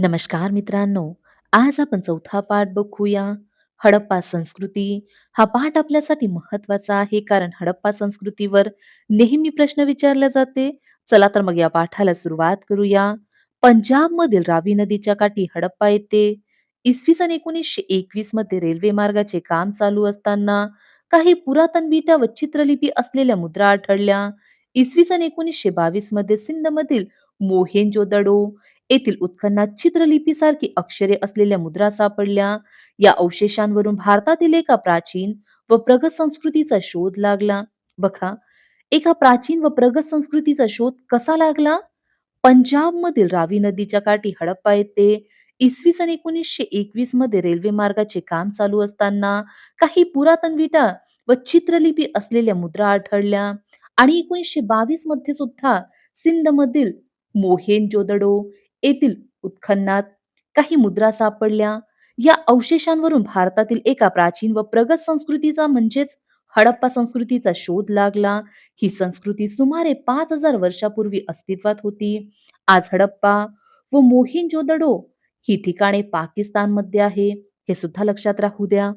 नमस्कार मित्रांनो. आज आपण चौथा पाठ बघूया. हडप्पा संस्कृती. हा पाठ आपल्यासाठी महत्वाचा आहे कारण हडप्पा संस्कृतीवर नेहमी प्रश्न विचारले जाते. चला तर मग या पाठाला सुरुवात करूया. पंजाबमधील रावी नदीच्या काठी हडप्पा येते. इसवी सन 1921 मध्ये रेल्वे मार्गाचे काम चालू असताना काही पुरातन विटा व चित्रलिपी असलेल्या मुद्रा आढळल्या. इसवी सन 1922 मध्ये सिंधमधील मोहेंजोदडो येथील उत्खननात चित्रलिपीसारखी अक्षरे असलेल्या मुद्रा सापडल्या. या अवशेषांवरून भारतातील एका प्राचीन व प्रगत संस्कृतीचा शोध लागला. बघा, एका प्राचीन व प्रगत संस्कृतीचा शोध कसा लागला? पंजाबमधील रावी नदीच्या काठी हडप्पा येथे इसवी सन 1921 मध्ये रेल्वे मार्गाचे काम चालू असताना काही पुरातन विटा व चित्रलिपी असलेल्या मुद्रा आढळल्या. आणि 1922 मध्ये सुद्धा सिंधमधील मोहेंजोदडो येथील उत्खननात काही मुद्रा सापडल्या. या अवशेषांवरून भारतातील एका प्राचीन व प्रगत संस्कृतीचा म्हणजेच हडप्पा संस्कृतीचा शोध लागला. ही संस्कृती सुमारे 5,000 वर्षापूर्वी अस्तित्वात होती. आज हडप्पा व मोहिंजोदडो ही ठिकाणे पाकिस्तानमध्ये आहे. हे सुद्धा लक्षात राहू द्या.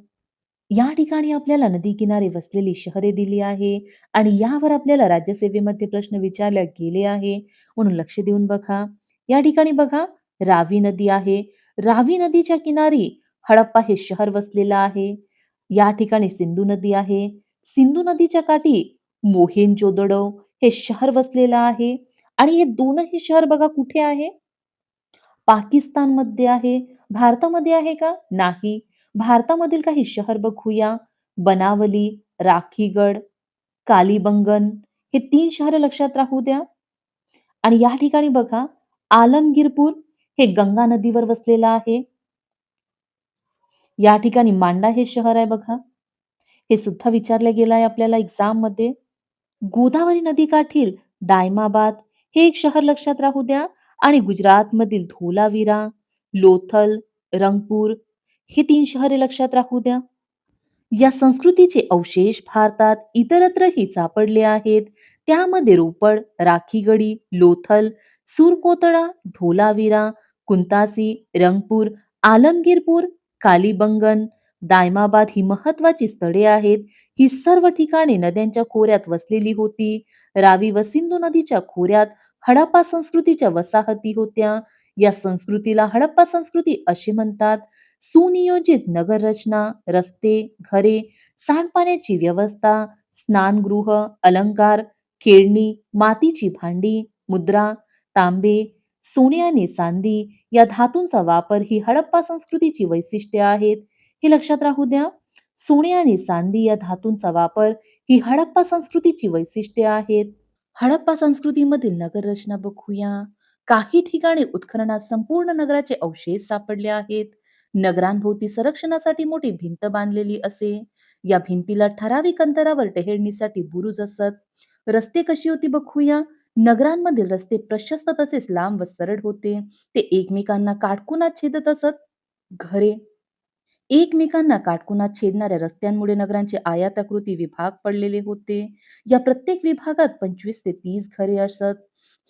या ठिकाणी आपल्याला नदी किनारे वसलेली शहरे दिली आहे आणि यावर आपल्याला राज्यसेवेमध्ये प्रश्न विचारले गेले आहे, म्हणून लक्ष देऊन बघा. या ठिकाणी बघा, रावी नदी आहे. रावी नदीच्या किनारी हडप्पा हे शहर वसलेलं आहे. या ठिकाणी सिंधू नदी आहे. सिंधू नदीच्या काठी मोहेंजोदडो हे शहर वसलेलं आहे. आणि हे दोनही शहर बघा कुठे आहे? पाकिस्तानमध्ये आहे. भारतामध्ये आहे का? नाही. भारतामधील काही शहर बघूया. बनावली, राखीगड, कालीबंगन हे 3 शहरं लक्षात राहू द्या. आणि या ठिकाणी बघा, आलमगीरपूर हे गंगा नदीवर वसलेलं आहे. या ठिकाणी मांडा हे शहर आहे बघा. हे सुद्धा विचारलं गेलं आहे आपल्याला एक्झाममध्ये. गोदावरी नदीकाठील दायमाबाद हे एक शहर लक्षात राहू द्या. आणि गुजरातमधील धोलावीरा, लोथल, रंगपूर हे 3 शहरे लक्षात राहू द्या. या संस्कृतीचे अवशेष भारतात इतरत्रही सापडले आहेत. त्यामध्ये रोपड, राखीगडी, लोथल, सुरकोतळा, ढोलावीरा, कुंतासी, रंगपूर, आलमगीरपूर, कालीबंगन, दायमाबाद ही महत्वाची स्थळे आहेत. ही सर्व ठिकाणे नद्यांच्या खोऱ्यात वसलेली होती. रावी व सिंधू नदीच्या खोऱ्यात हडप्पा संस्कृतीच्या वसाहती होत्या. या संस्कृतीला हडप्पा संस्कृती असे म्हणतात. सुनियोजित नगररचना, रस्ते, घरे, सांडपाण्याची व्यवस्था, स्नानगृह, अलंकार, खेळणी, मातीची भांडी, मुद्रा, तांबे, सोने आणि चांदी या धातूंचा वापर ही हडप्पा संस्कृतीची वैशिष्ट्ये आहेत. हे लक्षात राहू द्या. सोने आणि चांदी या धातूंचा वापर ही हडप्पा संस्कृतीची वैशिष्ट्ये आहेत. हडप्पा संस्कृतीमधील नगररचना बघूया. काही ठिकाणी उत्खननात संपूर्ण नगराचे अवशेष सापडले आहेत. नगरांभोवती संरक्षणासाठी मोठी भिंत बांधलेली असे. या भिंतीला ठराविक अंतरावर टेहेळणीसाठी बुरुज असत. रस्ते कशी होती बघूया. नगरांमधील रस्ते प्रशस्त तसेच लांब व सरळ होते. ते एकमेकांना काटकोनात छेदत असत. घरे एकमेकांना काटकोनात छेदणाऱ्या रस्त्यांमुळे नगरांचे आयताकृती विभाग पडलेले होते. या प्रत्येक विभागात 25 ते 30 घरे असत.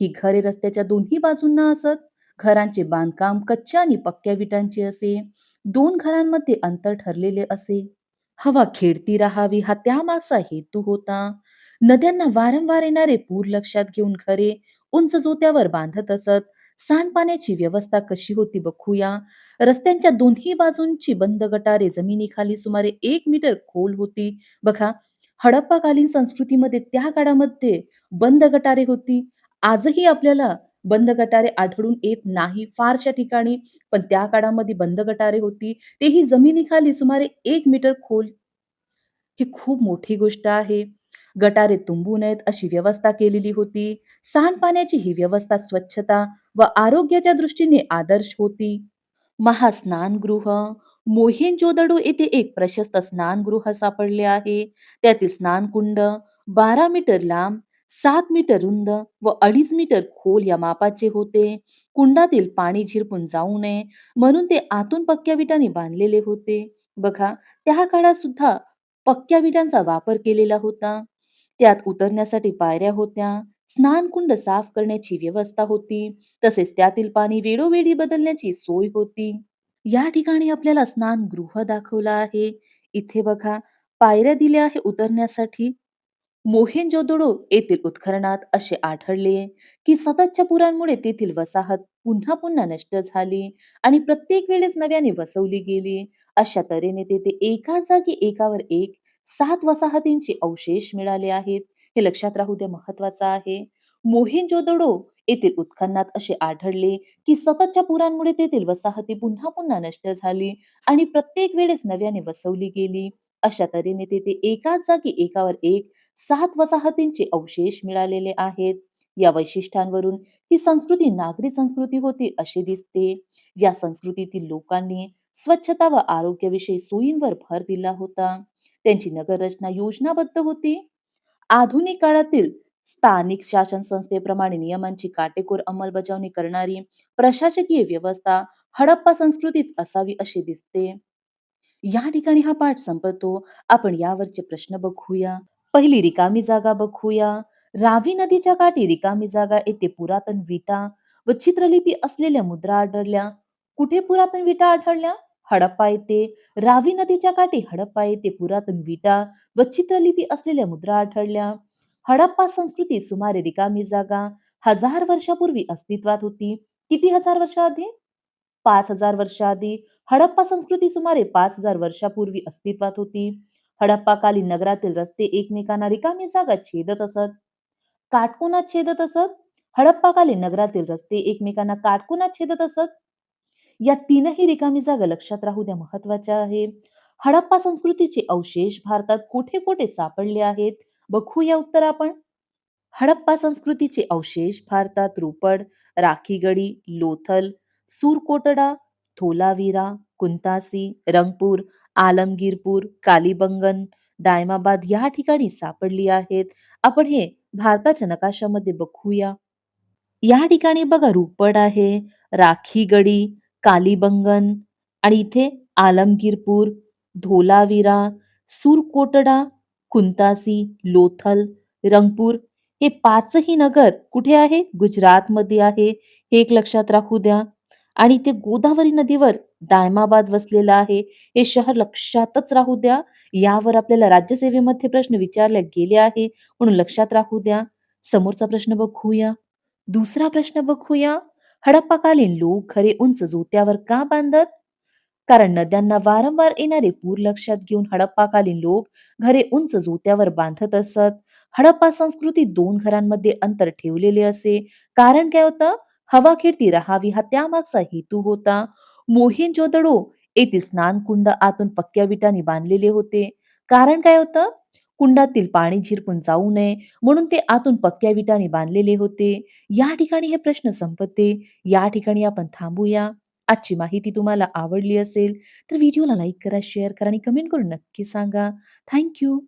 ही घरे रस्त्याच्या दोन्ही बाजूंना असत. घरांचे बांधकाम कच्च्या आणि पक्क्या विटांचे असे. 2 घरांमध्ये अंतर ठरलेले असे. हवा खेळती राहावी हा त्यामागचा हेतू होता. नद्यांना वारंवार येणारे पूर लक्षात घेऊन घरे उंच जोत्यावर बांधत असत. सांडपाण्याची व्यवस्था कशी होती बघूया. रस्त्यांच्या दोन्ही बाजूंची बंद गटारे जमिनीखाली सुमारे 1 मीटर खोल होती. बघा, हडप्पाकालीन संस्कृतीमध्ये त्या काळामध्ये बंद गटारे होती. आजही आपल्याला बंद गटारे आढळून येत नाही फारशा ठिकाणी, पण त्या काळामध्ये बंद गटारे होती. तेही जमिनीखाली सुमारे 1 मीटर खोल. ही खूप मोठी गोष्ट आहे. गटारे तुंबू नयेत अशी व्यवस्था केलेली होती. सांडपाण्याची ही व्यवस्था स्वच्छता व आरोग्याच्या दृष्टीने आदर्श होती. महास्नानगृह मोहेंजोदडो येथे एक प्रशस्त स्नानगृह सापडले आहे. त्यातील स्नानकुंड 12 मीटर लांब, 7 मीटर रुंद व 2.5 मीटर खोल या मापाचे होते. कुंडातील पाणी झिरपून जाऊ नये म्हणून ते आतून पक्क्या विटांनी बांधलेले होते. बघा, त्या काळात सुद्धा पक्क्या विटांचा वापर केलेला होता. त्यात उतरण्यासाठी पायऱ्या होत्या. स्नानकुंड साफ करण्याची व्यवस्था होती. तसेच त्यातील पाणी वेळोवेळी बदलण्याची सोय होती. या ठिकाणी आपल्याला स्नानगृह दाखवलं आहे. इथे बघा पायऱ्या दिल्या आहे उतरण्यासाठी. मोहेंजोदडो येथील उत्खननात असे आढळले की सततच्या पुरांमुळे तेथील वसाहत पुन्हा पुन्हा नष्ट झाली आणि प्रत्येक वेळेस नव्याने वसवली गेली. अशा तऱ्हेने तेथे एकाच जागी एकावर एक 7 वसाहतींचे अवशेष मिळाले आहेत. हे लक्षात राहू द्या, महत्वाचं आहे. मोहेंजोदडो येथील उत्खननात असे आढळले की सततच्या पुरांमुळे तेथील वसाहती पुन्हा पुन्हा नष्ट झाली आणि प्रत्येक वेळेस नव्याने वसवली गेली. अशा तऱ्हेने तेथे एकाच जागी एकावर एक 7 वसाहतींचे अवशेष मिळालेले आहेत. या वैशिष्ट्यांवरून ही संस्कृती नागरी संस्कृती होती असे दिसते. या संस्कृतीतील लोकांनी स्वच्छता व आरोग्याविषयी सोयींवर भर दिला होता. त्यांची नगररचना योजनाबद्ध होती. आधुनिक काळातील स्थानिक शासन संस्थेप्रमाणे नियमांची काटेकोर अंमलबजावणी करणारी प्रशासकीय व्यवस्था हडप्पा संस्कृतीत असावी असे दिसते. या ठिकाणी हा पाठ संपतो. आपण यावरचे प्रश्न बघूया. पहिली रिकामी जागा बघूया. रावी नदीच्या काठी रिकामी जागा येथे पुरातन विटा व चित्रलिपी असलेल्या मुद्रा आढळल्या. कुठे पुरातन विटा आढळल्या? हडप्पा येथे. रावी नदीच्या काठी हडप्पा येथे पुरातन विटा व चित्रलिपी असलेल्या मुद्रा आढळल्या. हडप्पा संस्कृती सुमारे रिकामी जागा 1000 वर्षापूर्वी अस्तित्वात होती. किती हजार वर्षाआधी? 5,000 वर्षाआधी. हडप्पा संस्कृती सुमारे 5,000 वर्षापूर्वी अस्तित्वात होती. हडप्पाकालीन नगरातील रस्ते एकमेकांना रिकामी जागा छेदत असत. काटकोनात छेदत असत. हडप्पाकालीन नगरातील रस्ते एकमेकांना काटकोनात छेदत असत. या तीनही रिकामी जागा लक्षात राहू द्या, महत्वाच्या आहे. हडप्पा संस्कृतीचे अवशेष भारतात कुठे कुठे सापडले आहेत? बघूया उत्तर आपण. हडप्पा संस्कृतीचे अवशेष भारतात रोपड, राखीगडी, लोथल, सुरकोटडा, धोलावीरा, कुंतासी, रंगपूर, आलमगीरपूर, कालीबंगन, दायमाबाद या ठिकाणी सापडली आहेत. आपण हे भारताच्या नकाशामध्ये बघूया. या ठिकाणी बघा रोपड आहे, राखीगडी, कालीबंगन आणि इथे आलमगीरपूर, धोलावीरा, सुरकोटडा, कुंतासी, लोथल, रंगपूर हे पाचही नगर कुठे आहे? गुजरातमध्ये आहे. हे एक लक्षात राहू द्या. आणि ते गोदावरी नदीवर दायमाबाद वसलेलं आहे. हे शहर लक्षातच राहू द्या. यावर आपल्याला राज्यसेवेमध्ये प्रश्न विचारले गेले आहे, म्हणून लक्षात राहू द्या. समोरचा प्रश्न बघूया. दुसरा प्रश्न बघूया. हडप्पाकालीन लोक घरे उंच जोत्यावर का बांधत? कारण नद्यांना वारंवार येणारे पूर लक्षात घेऊन हडप्पाकालीन लोक घरे उंच जोत्यावर बांधत असत. हडप्पा संस्कृतीत 2 घरांमध्ये अंतर ठेवलेले असे. कारण काय होतं? हवा खेळती राहावी हा त्यामागचा हेतू होता. मोहेंजोदडो येथील स्नानकुंड आतून पक्क्या विटांनी बांधलेले होते. कारण काय होतं? कुंडातील पाणी झिरपून जाऊ नये म्हणून ते आतून पक्क्या विटांनी बांधलेले होते. या ठिकाणी हे प्रश्न संपते. या ठिकाणी आपण थांबूया. आजची माहिती तुम्हाला आवडली असेल तर व्हिडिओला लाईक करा, शेअर करा आणि कमेंट करून नक्की सांगा. Thank you.